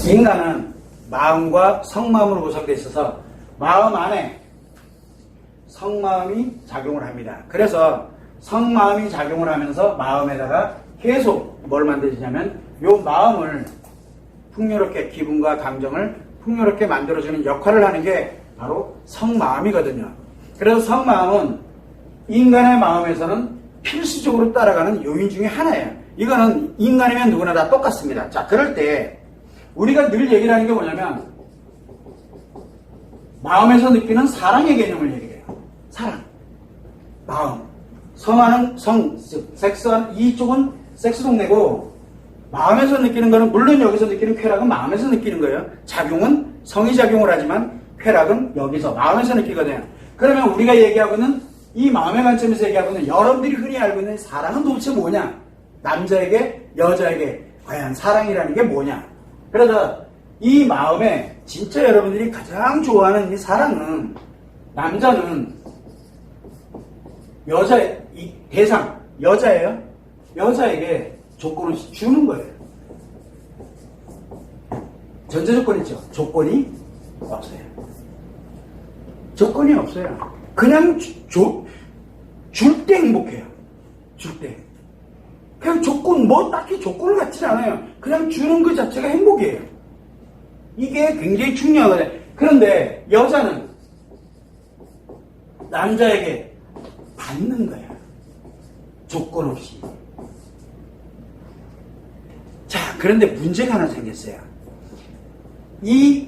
인간은 마음과 성마음으로 구성되어 있어서 마음 안에 성마음이 작용을 합니다. 그래서 성마음이 작용을 하면서 마음에다가 계속 뭘 만들어지냐면 요 마음을 풍요롭게 기분과 감정을 풍요롭게 만들어주는 역할을 하는 게 바로 성마음이거든요. 그래서 성마음은 인간의 마음에서는 필수적으로 따라가는 요인 중에 하나예요. 이거는 인간이면 누구나 다 똑같습니다. 자, 그럴 때 우리가 늘 얘기를 하는 게 뭐냐면 마음에서 느끼는 사랑의 개념을 얘기해요. 사랑, 마음, 성하는 성, 즉 섹스한 이쪽은 섹스 동네고 마음에서 느끼는 거는 물론 여기서 느끼는 쾌락은 마음에서 느끼는 거예요. 작용은 성이 작용을 하지만 쾌락은 여기서 마음에서 느끼거든요. 그러면 우리가 얘기하고 있는 이 마음의 관점에서 얘기하고 있는 여러분들이 흔히 알고 있는 사랑은 도대체 뭐냐? 남자에게 여자에게 과연 사랑이라는 게 뭐냐? 그래서 이 마음에 진짜 여러분들이 가장 좋아하는 이 사랑은 남자는 여자의 이 대상 여자예요. 여자에게 조건을 주는 거예요. 전제 조건 있죠. 조건이 없어요. 조건이 없어요. 그냥 줄 때 행복해요. 줄 때. 그냥 조건, 뭐 딱히 조건을 갖지 않아요. 그냥 주는 그 자체가 행복이에요. 이게 굉장히 중요하거든요. 그런데 여자는 남자에게 받는 거야. 조건 없이. 자, 그런데 문제가 하나 생겼어요. 이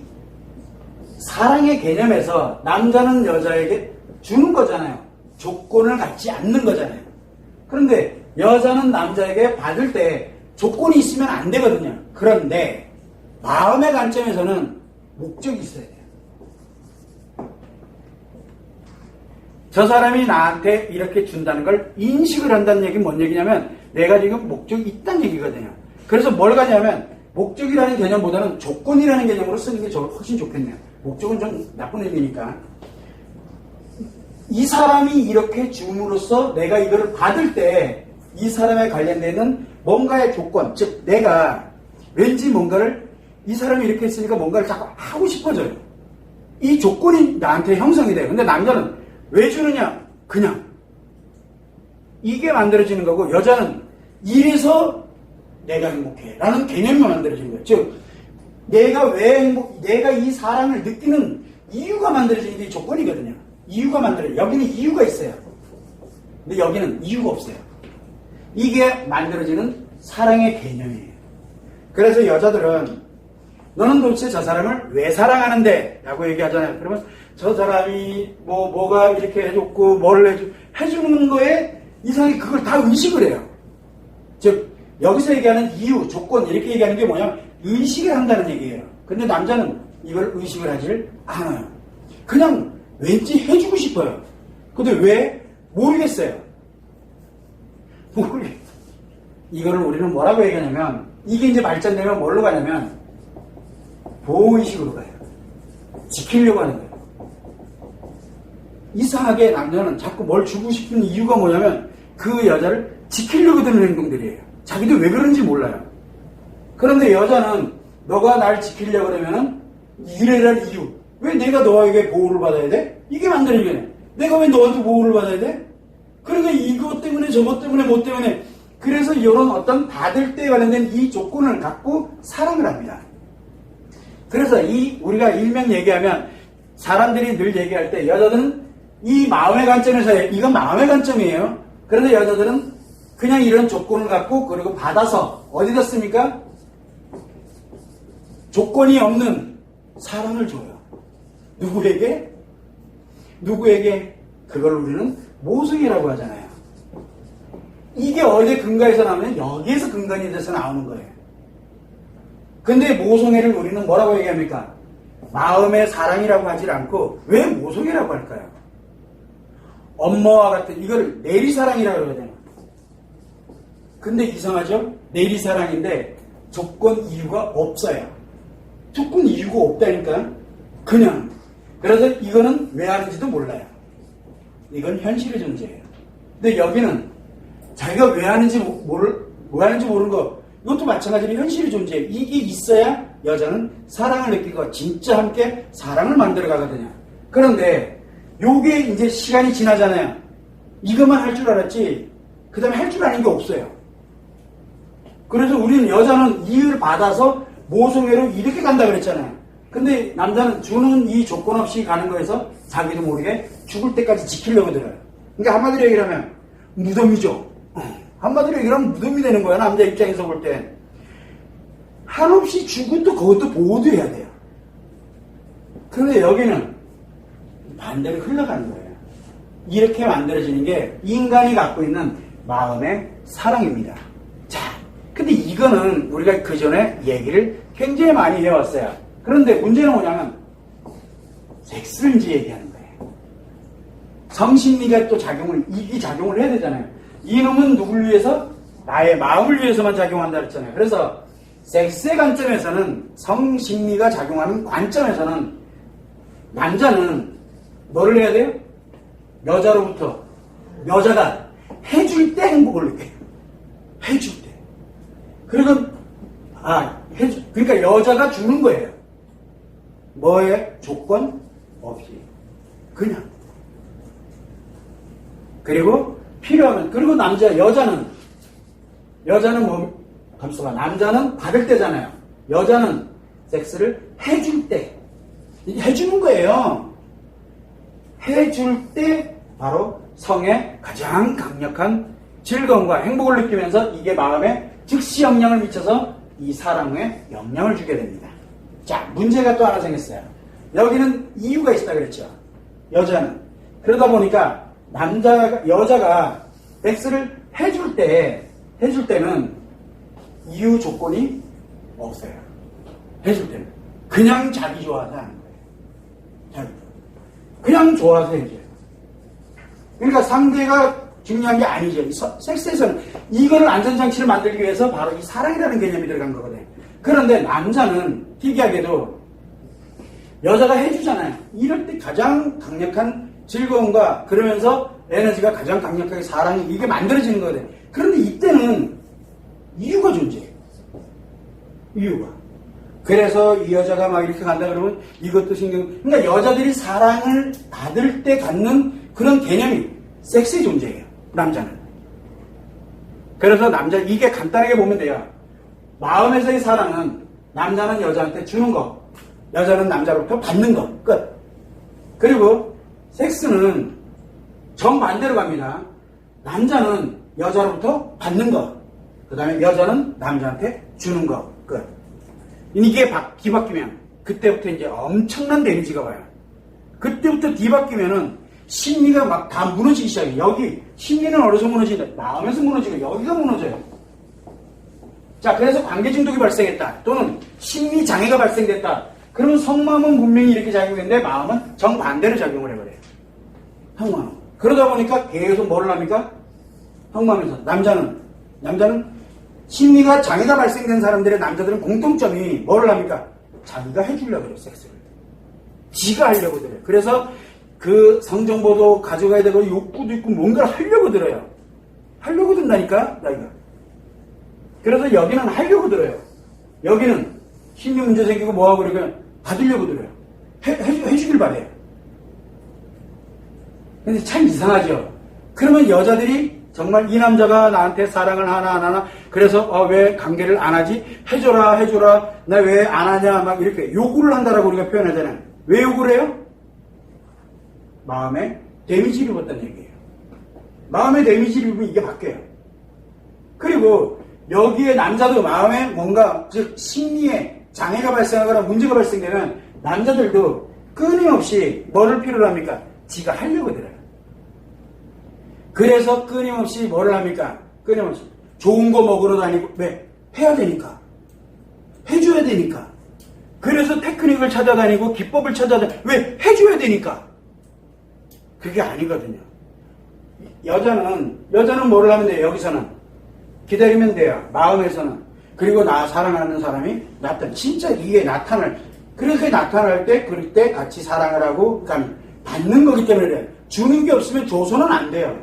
사랑의 개념에서 남자는 여자에게 주는 거잖아요. 조건을 갖지 않는 거잖아요. 그런데 여자는 남자에게 받을 때 조건이 있으면 안 되거든요. 그런데 마음의 관점에서는 목적이 있어야 돼요. 저 사람이 나한테 이렇게 준다는 걸 인식을 한다는 얘기는 뭔 얘기냐면 내가 지금 목적이 있다는 얘기거든요. 그래서 뭘 가냐면 목적이라는 개념보다는 조건이라는 개념으로 쓰는 게 훨씬 좋겠네요. 목적은 좀 나쁜 의미니까. 이 사람이 이렇게 줌으로써 내가 이거를 받을 때 이 사람에 관련되는 뭔가의 조건, 즉 내가 왠지 뭔가를 이 사람이 이렇게 했으니까 뭔가를 자꾸 하고 싶어져요. 이 조건이 나한테 형성이 돼요. 근데 남자는 왜 주느냐? 그냥. 이게 만들어지는 거고 여자는 이래서 내가 행복해 라는 개념이 만들어지는 거예요. 즉 내가 내가 이 사랑을 느끼는 이유가 만들어지는 게 조건이거든요. 이유가 만들어져요. 여기는 이유가 있어요. 근데 여기는 이유가 없어요. 이게 만들어지는 사랑의 개념이에요. 그래서 여자들은 너는 도대체 저 사람을 왜 사랑하는데? 라고 얘기하잖아요. 그러면 저 사람이 뭐가 이렇게 해줬고 뭘 해주는 거에 이상하게 그걸 다 의식을 해요. 즉 여기서 얘기하는 이유, 조건 이렇게 얘기하는 게 뭐냐면 의식을 한다는 얘기예요. 근데 남자는 이걸 의식을 하질 않아요. 그냥 왠지 해주고 싶어요. 근데 왜? 모르겠어요. 이거를 우리는 뭐라고 얘기하냐면 이게 이제 발전되면 뭘로 가냐면 보호의식으로 가요. 지키려고 하는 거예요. 이상하게 남자는 자꾸 뭘 주고 싶은 이유가 뭐냐면 그 여자를 지키려고 드는 행동들이에요. 자기도 왜 그런지 몰라요. 그런데 여자는 너가 날 지키려고 그러면은 이래랄 이유. 왜 내가 너에게 보호를 받아야 돼? 이게 만들어지네. 내가 왜 너한테 보호를 받아야 돼? 그러니까 이것 때문에 저것 때문에 뭐 때문에 그래서 이런 어떤 받을 때에 관련된 이 조건을 갖고 사랑을 합니다. 그래서 우리가 일명 얘기하면 사람들이 늘 얘기할 때 여자들은 이 마음의 관점에서 이건 마음의 관점이에요. 그런데 여자들은 그냥 이런 조건을 갖고 그리고 받아서 어디다 씁니까? 조건이 없는 사랑을 줘요. 누구에게? 그걸 우리는 모성애라고 하잖아요. 이게 어디 근거에서 나오면 여기에서 근간이 돼서 나오는 거예요. 근데 모성애를 우리는 뭐라고 얘기합니까? 마음의 사랑이라고 하질 않고 왜 모성애라고 할까요? 엄마와 같은 이걸 내리사랑이라고 그러잖아요. 근데 이상하죠? 내리사랑인데 조건 이유가 없어요. 조건 이유가 없다니까. 그냥. 그래서 이거는 왜 하는지도 몰라요. 이건 현실의 존재예요. 근데 여기는 자기가 왜 하는지 모르는 거 이것도 마찬가지로 현실이 존재해요. 이게 있어야 여자는 사랑을 느끼고 진짜 함께 사랑을 만들어 가거든요. 그런데 요게 이제 시간이 지나잖아요. 이것만 할 줄 알았지 그 다음에 할 줄 아는 게 없어요. 그래서 우리는 여자는 이을 받아서 모성애로 이렇게 간다 그랬잖아요. 근데 남자는 주는 이 조건 없이 가는 거에서 자기도 모르게 죽을 때까지 지키려고 들어요. 그러니까 한마디로 얘기를 하면 무덤이죠. 한마디로 얘기를 하면 무덤이 되는 거야. 남자 입장에서 볼 때. 한없이 죽어도 그것도 보호도 해야 돼요. 그런데 여기는 반대로 흘러가는 거예요. 이렇게 만들어지는 게 인간이 갖고 있는 마음의 사랑입니다. 자, 근데 이거는 우리가 그 전에 얘기를 굉장히 많이 해왔어요. 그런데 문제는 뭐냐면 섹스를 이제 얘기하는 거예요. 성심리가 또 이게 작용을 해야 되잖아요. 이놈은 누굴 위해서? 나의 마음을 위해서만 작용한다 그랬잖아요. 그래서 섹스의 관점에서는 성심리가 작용하는 관점에서는 남자는 뭐를 해야 돼요? 여자로부터 여자가 해줄 때 행복을 느껴요. 해줄 때. 그러니까 여자가 주는 거예요. 뭐에 조건 없이 그냥. 그리고 필요하면 그리고 여자는 남자는 받을 때잖아요. 여자는 섹스를 해줄 때 해주는 거예요. 해줄 때 바로 성의 가장 강력한 즐거움과 행복을 느끼면서 이게 마음에 즉시 영향을 미쳐서 이 사랑에 영향을 주게 됩니다. 자, 문제가 또 하나 생겼어요. 여기는 이유가 있다 그랬죠. 여자는. 그러다 보니까 여자가 섹스를 해줄 때는 이유 조건이 없어요. 해줄 때는. 그냥 자기 좋아서 하는 거예요. 그냥 좋아서 해줘요. 그러니까 상대가 중요한 게 아니죠. 섹스에서는 이거를 안전장치를 만들기 위해서 바로 이 사랑이라는 개념이 들어간 거거든요. 그런데 남자는 특이하게도 여자가 해주잖아요. 이럴 때 가장 강력한 즐거움과 그러면서 에너지가 가장 강력하게 사랑이 이게 만들어지는 거거든요. 그런데 이때는 이유가 존재해요. 이유가. 그래서 이 여자가 막 이렇게 간다 그러면 이것도 그러니까 여자들이 사랑을 받을 때 갖는 그런 개념이 섹스의 존재예요. 남자는. 그래서 이게 간단하게 보면 돼요. 마음에서의 사랑은 남자는 여자한테 주는 거, 여자는 남자로부터 받는 거, 끝. 그리고 섹스는 정반대로 갑니다. 남자는 여자로부터 받는 거, 그 다음에 여자는 남자한테 주는 거, 끝. 이게 뒤바뀌면 그때부터 이제 엄청난 데미지가 와요. 그때부터 뒤바뀌면은 심리가 막 다 무너지기 시작해요. 여기 심리는 어디서 무너지는데 마음에서 무너지고 여기가 무너져요. 자, 그래서 관계 중독이 발생했다 또는 심리 장애가 발생됐다. 그러면 속마음은 분명히 이렇게 작용했는데 마음은 정반대로 작용을 해버려요. 속마음. 그러다 보니까 계속 뭐를 합니까? 속마음에서 남자는 심리가 장애가 발생된 사람들의 남자들은 공통점이 뭐를 합니까? 자기가 해주려고 그래요. 섹스를. 지가 하려고 들어요. 그래서 그 성정보도 가져가야 되고 욕구도 있고 뭔가를 하려고 들어요. 하려고 든다니까 나이가. 그래서 여기는 하려고 들어요. 여기는 심리 문제 생기고 뭐하고 그러니까 받으려고 들어요. 해주길 바래요. 근데 참 이상하죠. 그러면 여자들이 정말 이 남자가 나한테 사랑을 하나 안 하나 그래서 왜 관계를 안 하지? 해줘라 나 왜 안 하냐 막 이렇게 요구를 한다라고 우리가 표현하잖아요. 왜 요구를 해요? 마음에 데미지를 입었다는 얘기예요. 마음에 데미지를 입으면 이게 바뀌어요. 그리고 여기에 남자도 마음에 뭔가 즉 심리에 장애가 발생하거나 문제가 발생되면 남자들도 끊임없이 뭐를 필요로 합니까? 지가 하려고 들어요. 그래서 끊임없이 뭐를 합니까? 끊임없이 좋은 거 먹으러 다니고 왜? 해야 되니까. 해줘야 되니까. 그래서 테크닉을 찾아다니고 기법을 찾아다니고 왜? 해줘야 되니까. 그게 아니거든요. 여자는 뭐를 하면 돼요? 여기서는 기다리면 돼요. 마음에서는. 그리고 나 사랑하는 사람이 진짜 이게 그렇게 나타날 때 그럴 때 같이 사랑을 하고 그러니까 받는 거기 때문에 그래요. 주는 게 없으면 줘서는 안 돼요.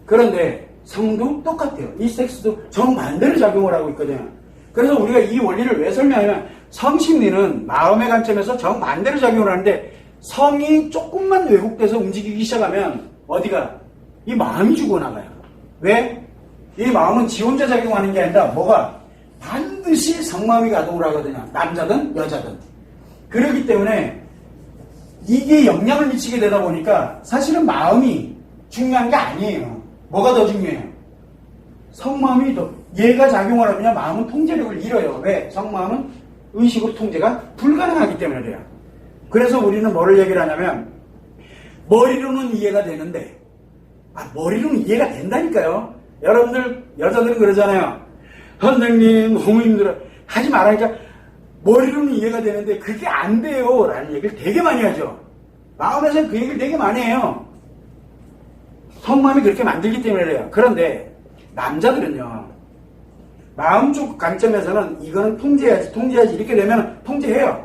그런데 성도 똑같아요. 이 섹스도 정반대로 작용을 하고 있거든요. 그래서 우리가 이 원리를 왜 설명하냐면 성심리는 마음의 관점에서 정반대로 작용을 하는데 성이 조금만 왜곡돼서 움직이기 시작하면 어디가? 이 마음이 죽어나가요. 왜? 이 마음은 지 혼자 작용하는 게 아니라 뭐가? 반드시 성마음이 가동을 하거든요. 남자든 여자든. 그렇기 때문에 이게 영향을 미치게 되다 보니까 사실은 마음이 중요한 게 아니에요. 뭐가 더 중요해요? 성마음이 더, 얘가 작용을 하면 마음은 통제력을 잃어요. 왜? 성마음은 의식으로 통제가 불가능하기 때문에 그래요. 그래서 우리는 뭐를 얘기를 하냐면 머리로는 이해가 되는데 머리로는 이해가 된다니까요. 여러분들 여자들은 그러잖아요. 선생님 너무 힘들어 하지 말라니까 머리로는 이해가 되는데 그게 안 돼요 라는 얘기를 되게 많이 하죠. 마음에서는 그 얘기를 되게 많이 해요. 성마음이 그렇게 만들기 때문에 그래요. 그런데 남자들은요 마음 쪽 관점에서는 이거는 통제해야지 이렇게 되면 통제해요.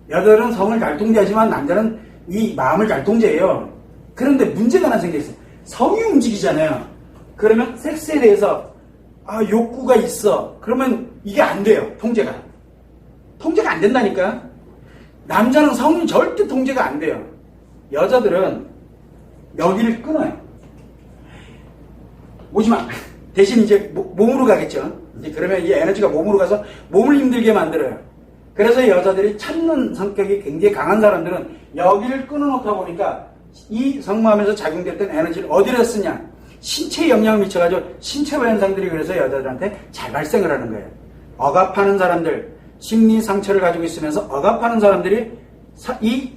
여자들은 성을 잘 통제하지만 남자는 이 마음을 잘 통제해요. 그런데 문제가 하나 생겼어요. 성이 움직이잖아요. 그러면 섹스에 대해서 욕구가 있어. 그러면 이게 안 돼요. 통제가 안 된다니까. 남자는 성이 절대 통제가 안 돼요. 여자들은 여기를 끊어요. 오지마. 대신 이제 몸으로 가겠죠. 이제 그러면 이 에너지가 몸으로 가서 몸을 힘들게 만들어요. 그래서 여자들이 찾는 성격이 굉장히 강한 사람들은 여기를 끊어놓다 보니까 이 성마음에서 작용됐던 에너지를 어디다 쓰냐? 신체에 영향을 미쳐가지고 신체화 현상들이 그래서 여자들한테 잘 발생을 하는 거예요. 억압하는 사람들, 심리 상처를 가지고 있으면서 억압하는 사람들이 이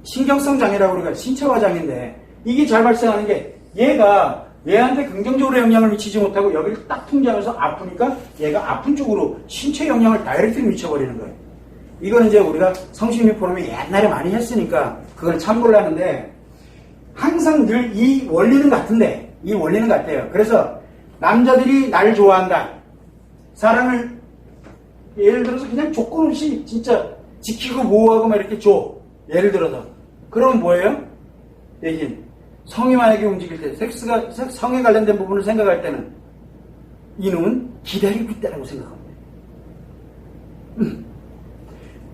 신경성 장애라고 우리가 신체화 장애인데 이게 잘 발생하는 게 얘가 얘한테 긍정적으로 영향을 미치지 못하고 여기를 딱 통제하면서 아프니까 얘가 아픈 쪽으로 신체 영향을 다이렉트로 미쳐버리는 거예요. 이건 이제 우리가 성심리 포럼에 옛날에 많이 했으니까 그걸 참고를 하는데 항상 늘 이 원리는 같은데 이 원리는 같아요. 그래서 남자들이 나를 좋아한다. 사랑을 예를 들어서 그냥 조건 없이 진짜 지키고 보호하고 막 이렇게 줘. 예를 들어서. 그러면 뭐예요? 대신 성이 만약에 움직일 때 섹스가 성에 관련된 부분을 생각할 때는 이놈은 기다리고 있다라고 생각합니다.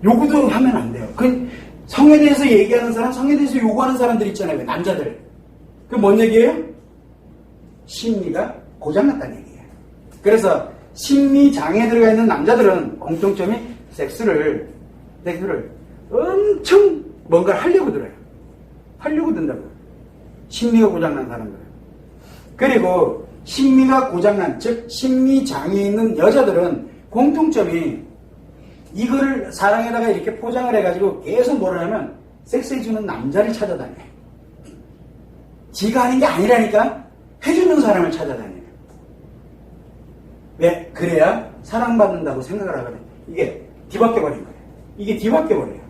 요구도 하면 안 돼요. 그 성에 대해서 얘기하는 사람, 성에 대해서 요구하는 사람들 있잖아요. 남자들. 그게 뭔 얘기예요? 심리가 고장났다는 얘기예요. 그래서 심리 장애에 들어가 있는 남자들은 공통점이 섹스를 엄청 뭔가를 하려고 들어요. 하려고 든다고요. 심리가 고장난 사람들은. 그리고 심리가 고장난, 즉 심리 장애에 있는 여자들은 공통점이 이거를 사랑에다가 이렇게 포장을 해가지고 계속 뭐라 하면 섹스해주는 남자를 찾아다녀요. 지가 하는 게 아니라니까 해주는 사람을 찾아다녀요. 왜? 그래야 사랑받는다고 생각을 하거든요. 이게 뒤바뀌어버린 거예요. 이게 뒤바뀌어버려요.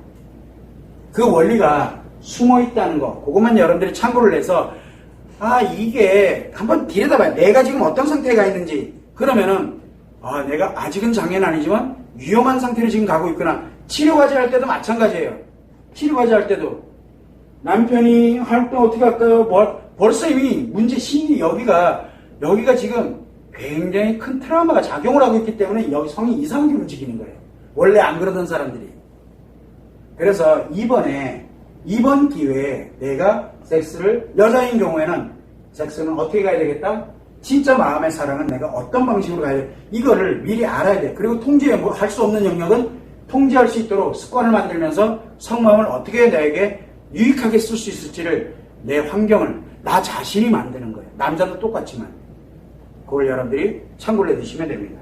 그 원리가 숨어있다는 거, 그것만 여러분들이 참고를 해서 이게 한번 들여다봐요. 내가 지금 어떤 상태에 가 있는지. 그러면은 내가 아직은 장애는 아니지만 위험한 상태로 지금 가고 있구나. 치료과제 할 때도 마찬가지예요. 치료과제 할 때도 남편이 할 때 어떻게 할까요? 벌써 이미 문제 심리 여기가 지금 굉장히 큰 트라우마가 작용을 하고 있기 때문에 여기 성이 이상하게 움직이는 거예요. 원래 안 그러던 사람들이. 그래서 이번 기회에 내가 여자인 경우에는 섹스는 어떻게 가야 되겠다? 진짜 마음의 사랑은 내가 어떤 방식으로 가야 돼? 이거를 미리 알아야 돼. 그리고 할 수 없는 영역은 통제할 수 있도록 습관을 만들면서 성마음을 어떻게 나에게 유익하게 쓸 수 있을지를 내 환경을 나 자신이 만드는 거예요. 남자도 똑같지만 그걸 여러분들이 참고를 해두시면 됩니다.